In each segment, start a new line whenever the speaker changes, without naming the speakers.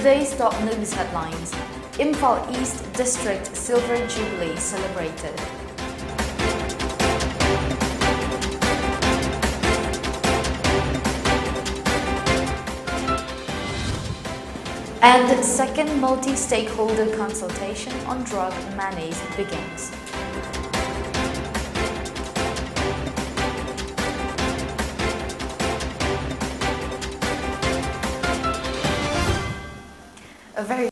Today's top news headlines. Imphal East District Silver Jubilee celebrated. And second multi-stakeholder consultation on drug menace begins. A very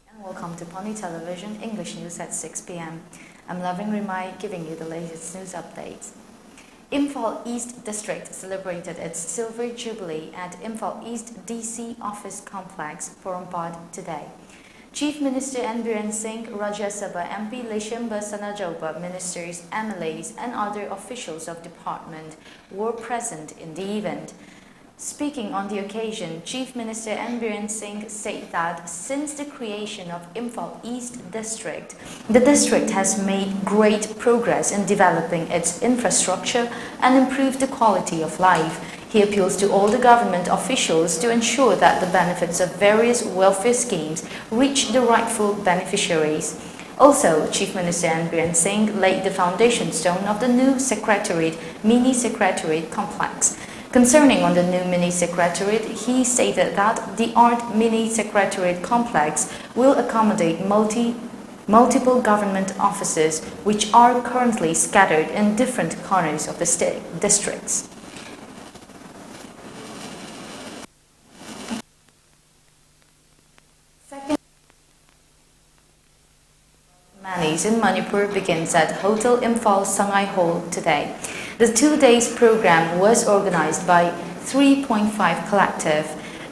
and welcome to Pony Television English News at 6 p.m. I'm Loving Rimai giving you the latest news updates. Imphal East District celebrated its Silver Jubilee at Imphal East DC Office Complex, Porompad today. Chief Minister N. Biren Singh, Rajya Sabha MP Leshimba Sanajoba, ministers, MLAs and other officials of department were present in the event. Speaking on the occasion, Chief Minister N. Biren Singh said that since the creation of Imphal East District, the district has made great progress in developing its infrastructure and improved the quality of life. He appeals to all the government officials to ensure that the benefits of various welfare schemes reach the rightful beneficiaries. Also, Chief Minister N. Biren Singh laid the foundation stone of the new Secretariat, Mini Secretariat complex. Concerning on the new Mini Secretariat, he stated that the Art Mini Secretariat complex will accommodate multiple government offices which are currently scattered in different corners of the state districts. Second menace in Manipur begins at Hotel Imphal Sangai Hall today. The 2 days program was organized by 3.5 Collective.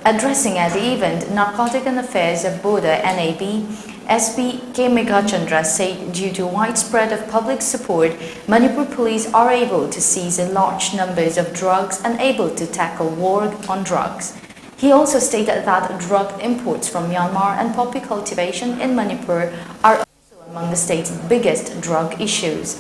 Addressing at the event, Narcotic and Affairs of Border NAB, SP K. Megachandra said due to widespread of public support, Manipur police are able to seize large numbers of drugs and able to tackle war on drugs. He also stated that drug imports from Myanmar and poppy cultivation in Manipur are also among the state's biggest drug issues.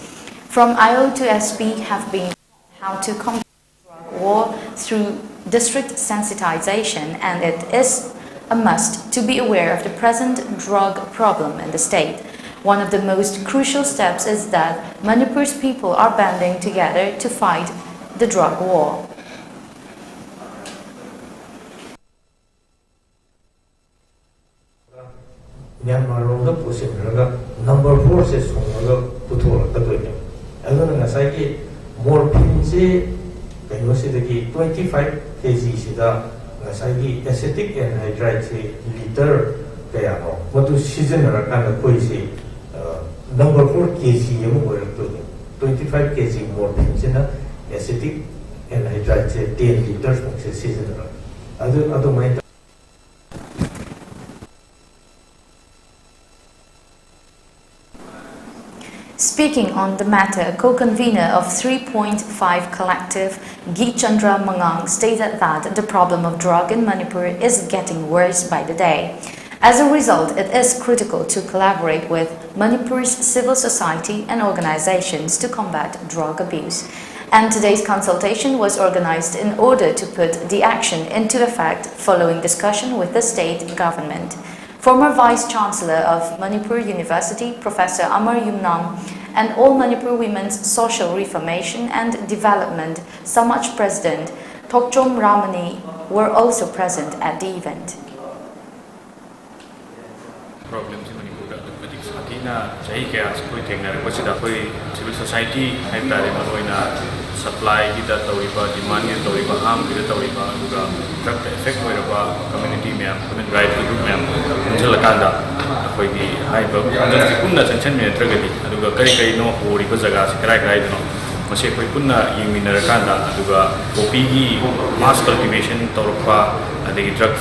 From IO to SP have been how to combat drug war through district sensitization, and it is a must to be aware of the present drug problem in the state. One of the most crucial steps is that Manipur's people are banding together to fight the drug war.
Myanmar number 4 says more pinche 25 kg sida acetic anhydride liter kaya no madu season rakana koi se number 4 kg 25 kg more pinche na acetic anhydride 10 liters season adu mai.
Speaking on the matter, co-convener of 3.5 Collective, Gi Chandra Mangang, stated that the problem of drug in Manipur is getting worse by the day. As a result, it is critical to collaborate with Manipur's civil society and organizations to combat drug abuse. And today's consultation was organized in order to put the action into effect following discussion with the state government. Former Vice-Chancellor of Manipur University, Professor Amar Yumnam, and All Manipur Women's Social Reformation and Development Samaj President Thokchom Ramani were also present at the event.
Problems in Manipur civil society supply demand drug effect community human rights group mass cultivation drug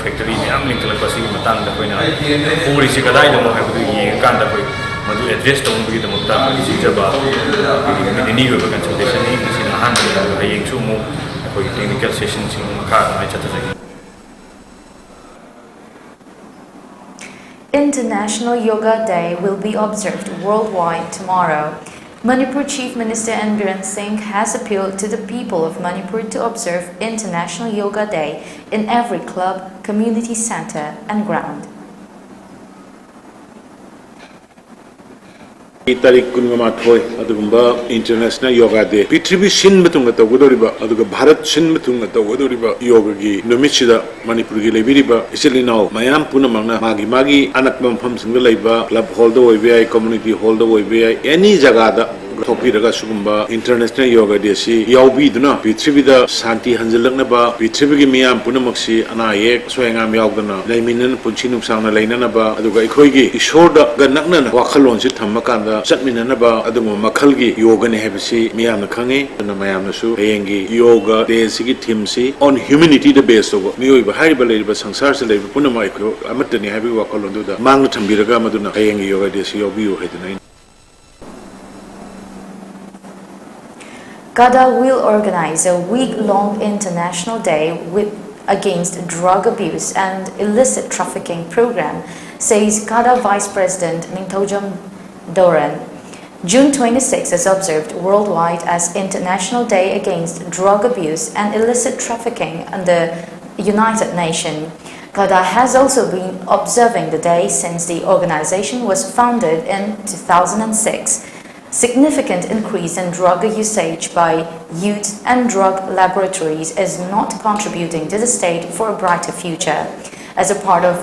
factory address technical sessions.
International Yoga Day will be observed worldwide tomorrow. Manipur Chief Minister N. Biren Singh has appealed to the people of Manipur to observe International Yoga Day in every club, community center and ground.
तारीख कुनमा थोय अदुगुम्बा international yoga day पृथ्वी सिन मतुंग तौगदोरिबा अदुगा भारत सिन मतुंग तौगदोरिबा योगा गी नुमितसिदा मणिपुर गी लेबिरिबा इसिलिनाव मयाम पुनमंगना मागी मागी अनकम फमसिंग लेबा club hall द ओइबेय कम्युनिटी हॉल द ओइबेय एनी जगह दा थोपिरगा सुगुम्बा इंटरनेशनल योगा डे सि यावबिदुना पृथ्वीदा शांति हंजलकनबा पृथ्वीगी मियाम पुनमक्सि अना एक सोयंगाम यावदना लैमिनन पुंछि नुक्सांना लैननबा अदुगा इखोयगी ईश्वरदा गनकनना वाखलोनसि थम्मकांदा चटमिननबा अदुगु मखलगी योगने हेबसि मियामना खंगे अदुना मयामनासु हेयंगी योगा डे सिगी थीमसि ऑन ह्यूमैनिटी द बेस ओगो मियोइबा हारिबा लेरिबा संसार से लेरिबा पुनमा इखो अमतनि हाबि वाखलोनदुदा मांगना थम्बिरगा मदुना हेयंगी योगा डे सि यावबियो हाइदना
GADA will organize a week-long international day against drug abuse and illicit trafficking program, says GADA Vice President Ningthojam Doran. June 26 is observed worldwide as International Day Against Drug Abuse and Illicit Trafficking under United Nations. GADA has also been observing the day since the organization was founded in 2006. Significant increase in drug usage by youth and drug laboratories is not contributing to the state for a brighter future. As a part of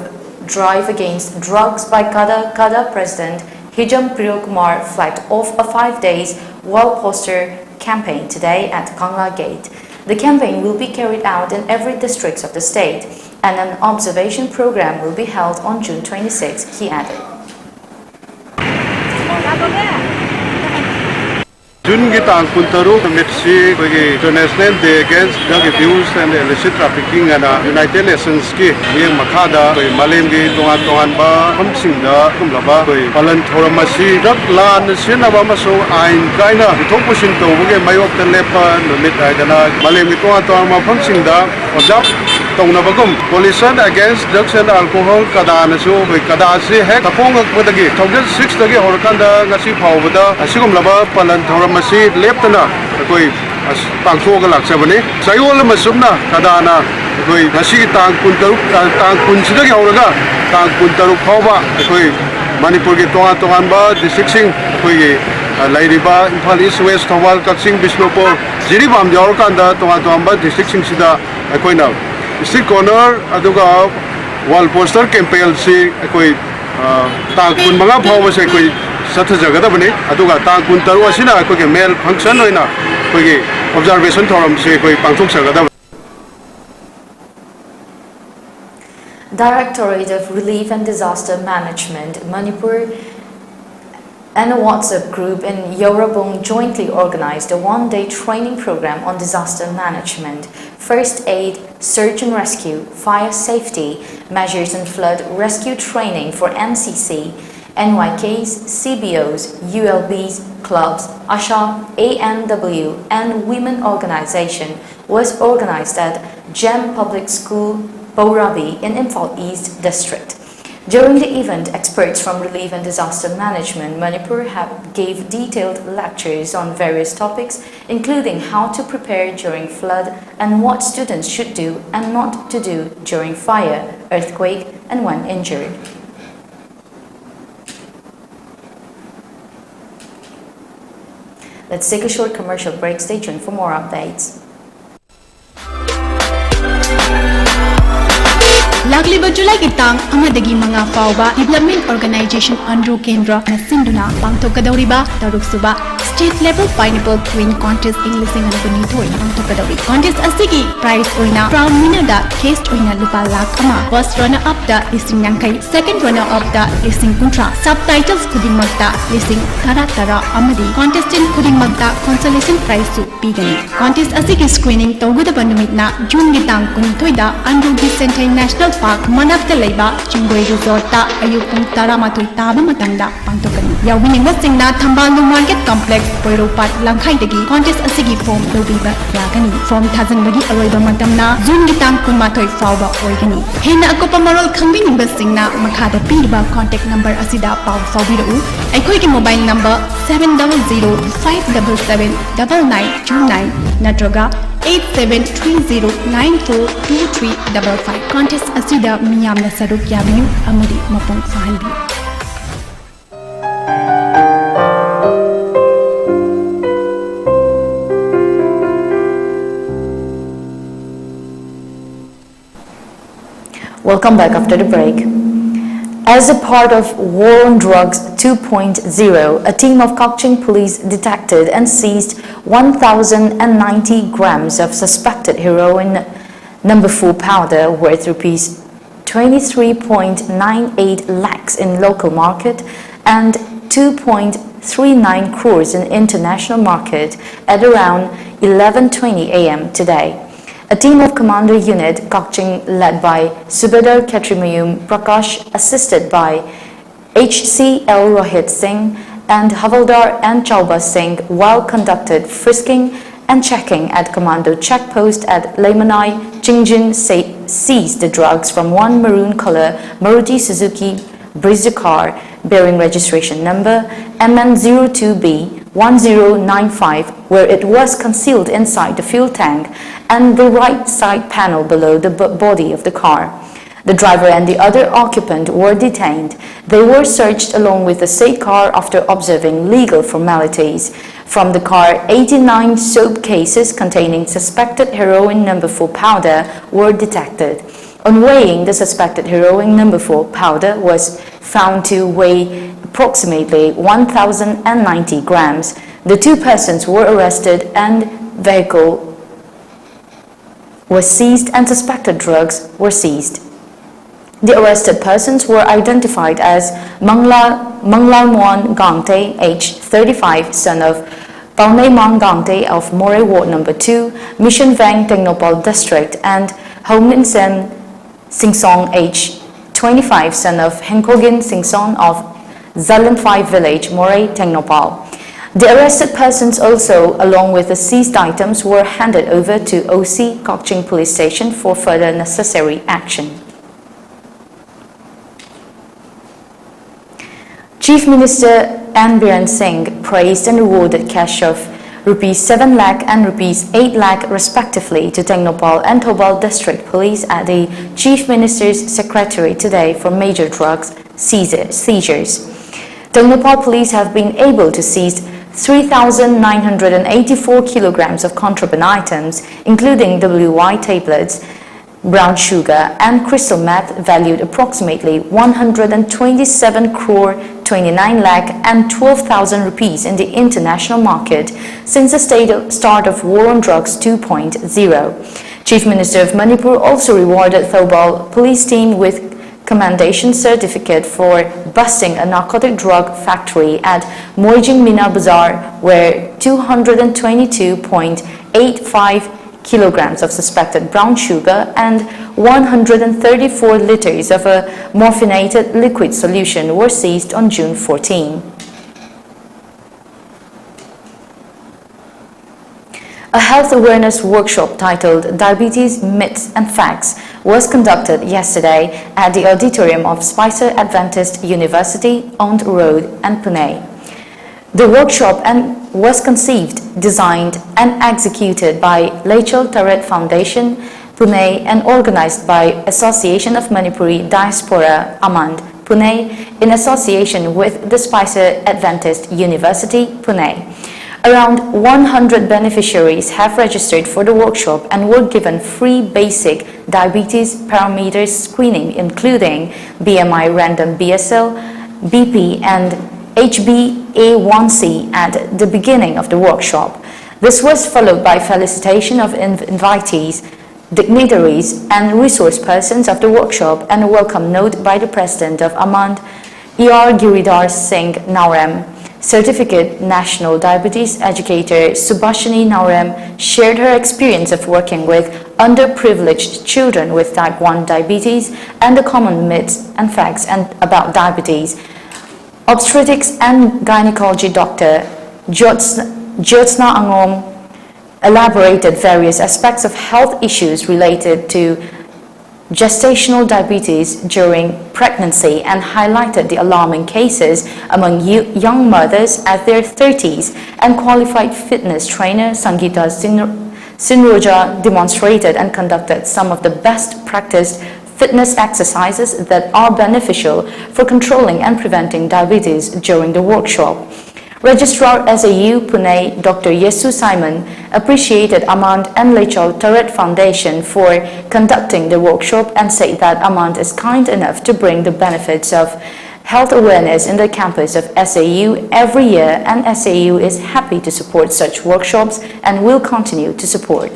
drive against drugs by GADA President Hijam Priyokumar flagged off a 5 days wall poster campaign today at Kangla Gate. The campaign will be carried out in every district of the state, and an observation program will be held on June 26, he added.
June की तांग पुंतरू मिट्सी कोई international day against drug abuse and illicit trafficking and United Nations की मियंग मखादा कोई मालेम की तोंगान तोंगान बा हमसिंगदा कुमलाबा कोई पालन थोरमसी drug लान सिनबा मसो आइन काइना थोपुसिन तौबगे मायोक्ता लेपा नुमित आइदना मालेम की तोंगान तोंगान मफमसिंगदा ऑब्जर्व तौनबगुम pollution against drugs and alcohol कदानसु कोई कदासे है तपोंगकपदगी 2006 दगी होरकांदा ngasi फावबदा असिगुमलाबा पालन थोरमसी लेपतना कोई पांगथोगा लाक्सबने सायोल मसुमना कदाना कोई ngasi तांग कुनसिदगी होरगा तांग कुनतरु फावबा कोई मणिपुर की तोंगान डिस्ट्रिक्टसिंग कोई लाइरिबा इम्फाल ईस्ट वेस्ट थौबाल कक्सिंग बिष्णुपुर जिरिबाम यावरकांदा तोंगान डिस्ट्रिक्टसिंग सिदा अखोइना स्ट्रीट कॉर्नर अदुगा वॉल पोस्टर कैंपेन से कोई तांग कुन मंगा फाव से कोई सथ जगदबने अदुगा तांग कुन तरु असिना कोई मेल फंक्शन होइना कोई ऑब्जर्वेशन थोरम से कोई पांगथोक जगदब
Directorate of Relief and Disaster Management, Manipur, and a WhatsApp group in Yorabong jointly organized a one-day training program on disaster management, first aid, search and rescue, fire safety measures and flood rescue training for NCC, NYKs, CBOs, ULBs, clubs, ASHA, ANW and women organization was organized at GEM Public School, Borabi in Imphal East District. During the event, experts from Relief and Disaster Management Manipur gave detailed lectures on various topics, including how to prepare during flood and what students should do and not to do during fire, earthquake, and when injured. Let's take a short commercial break. Stay tuned for more updates.
Lagli July ki tang amadagi mga fauba development organization Andro Kendra na sinduna pangtokadauriba taruk suba state level pineapple queen contest English and Bonito pangtokadauri contest asigi prize oina crown winner da case oina lupa lakh ama first runner up da listing yankai second runner up da listing kuntra subtitles kudimagda listing tara amadi contestant kudimagda consolation prize su pigani contest asigi screening tawguda banumit na June gi tang kunitoi da Andro Center National Park Manapta Laiba Chingoi Resort ta ayuk pung taramatoi taba matangda pangtokani yawiningwa singna Thambalu Market Complex Poiropat Langkhaidagi contest asigi form lobiba yagani form thazanbagi aroiba matamna June gi tang kunmathoi fauba oigani hena akopa marol khangbiningba singna makhada piriba contact number asida paw faubiru aikoi ki mobile number 700-577-9929 natraga 8730942355 contest asida miyamna saruk yabiyu amadi mapung fahalbi
Welcome back after the break. As a part of War on Drugs 2.0, a team of Kokching police detected and seized 1,090 grams of suspected heroin number 4 powder worth rupees 23.98 lakhs in local market and 2.39 crores in international market at around 11:20 a.m. today. A team of Commando Unit Kokching led by Subedar Katrimayum Prakash, assisted by HCL Rohit Singh and Havaldar and Chauba Singh, while conducted frisking and checking at Commando checkpost at Laymanai, Chingjin, seized the drugs from one maroon color Maruti Suzuki Brezza car bearing registration number MN02B1095, where it was concealed inside the fuel tank and the right side panel below the body of the car. The driver and the other occupant were detained. They were searched along with the said car after observing legal formalities. From the car, 89 soap cases containing suspected heroin number 4 powder were detected. On weighing, the suspected heroin number 4 powder was found to weigh approximately 1,090 grams. The 2 persons were arrested and vehicle was seized and suspected drugs were seized. The arrested persons were identified as Manglalmuan Gangte, age 35, son of Paunay Gangte of Moray Ward number 2, Mission Vang, Technopol District, and Homin Sen Singsong, age 25, son of Henkogin Singsong of Zalan 5 Village, Moray, Technopal. The arrested persons also, along with the seized items, were handed over to OC Kokching Police Station for further necessary action. Chief Minister N. Biren Singh praised and rewarded cash of rupees 7 lakh and rupees 8 lakh respectively to Technopal and Tobal District Police at the Chief Minister's Secretariat today for major drugs seizures. Technopal Police have been able to seize 3,984 kilograms of contraband items, including WY tablets, brown sugar and crystal meth valued approximately 127 crore 29 lakh and 12,000 rupees in the international market since the start of War on Drugs 2.0. Chief Minister of Manipur also rewarded Thobal police team with commendation certificate for busting a narcotic drug factory at Moijing Mina Bazaar, where 222.85 kilograms of suspected brown sugar and 134 liters of a morphinated liquid solution were seized on June 14. A health awareness workshop titled Diabetes Myths and Facts was conducted yesterday at the auditorium of Spicer Adventist University, Ont Road, and Pune. The workshop was conceived, designed, and executed by Lachel Taret Foundation, Pune, and organized by Association of Manipuri Diaspora, Amand, Pune, in association with the Spicer Adventist University, Pune. Around 100 beneficiaries have registered for the workshop and were given free basic diabetes parameters screening, including BMI random BSL, BP, and HbA1c at the beginning of the workshop. This was followed by felicitation of invitees, dignitaries, and resource persons of the workshop, and a welcome note by the president of Amand, E.R. Giridhar Singh Naurem. Certificate National Diabetes Educator Subhashini Naurem shared her experience of working with underprivileged children with type 1 diabetes and the common myths and facts about diabetes. Obstetrics and Gynecology Dr. Jyotsna Angom elaborated various aspects of health issues related to gestational diabetes during pregnancy and highlighted the alarming cases among young mothers at their 30s, and qualified fitness trainer Sangeeta Sinroja demonstrated and conducted some of the best practiced fitness exercises that are beneficial for controlling and preventing diabetes during the workshop. Registrar SAU Pune Dr. Yesu Simon appreciated Amand and Lechal Turret Foundation for conducting the workshop and said that Amand is kind enough to bring the benefits of health awareness in the campus of SAU every year, and SAU is happy to support such workshops and will continue to support.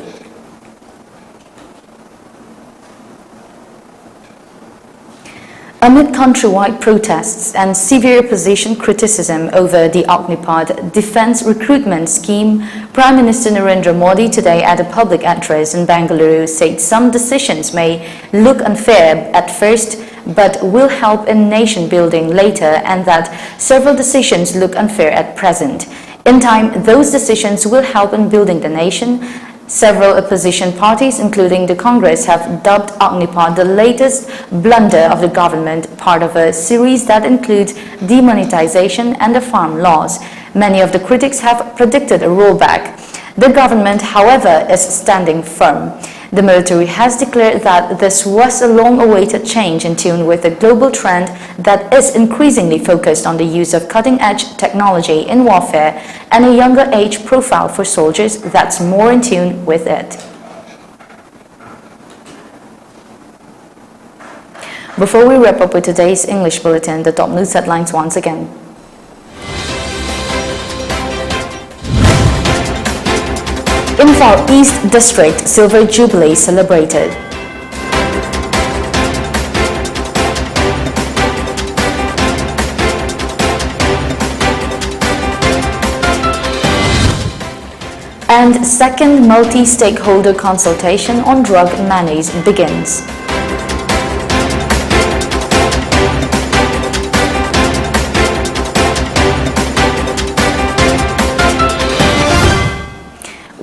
Amid countrywide protests and severe opposition criticism over the Ognipad defense recruitment scheme, Prime Minister Narendra Modi today at a public address in Bengaluru said some decisions may look unfair at first but will help in nation building later, and that several decisions look unfair at present. In time, those decisions will help in building the nation. Several opposition parties, including the Congress, have dubbed Ognipad the latest blunder of the government, part of a series that includes demonetization and the farm laws. Many of the critics have predicted a rollback. The government, however, is standing firm. The military has declared that this was a long-awaited change in tune with the global trend that is increasingly focused on the use of cutting-edge technology in warfare and a younger age profile for soldiers that's more in tune with it. Before we wrap up with today's English bulletin, the top news headlines once again. Imphal East District Silver Jubilee celebrated. And second multi-stakeholder consultation on drug menace begins.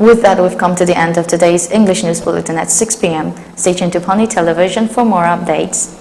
With that, we've come to the end of today's English News Bulletin at 6 p.m. Stay tuned to Pony Television for more updates.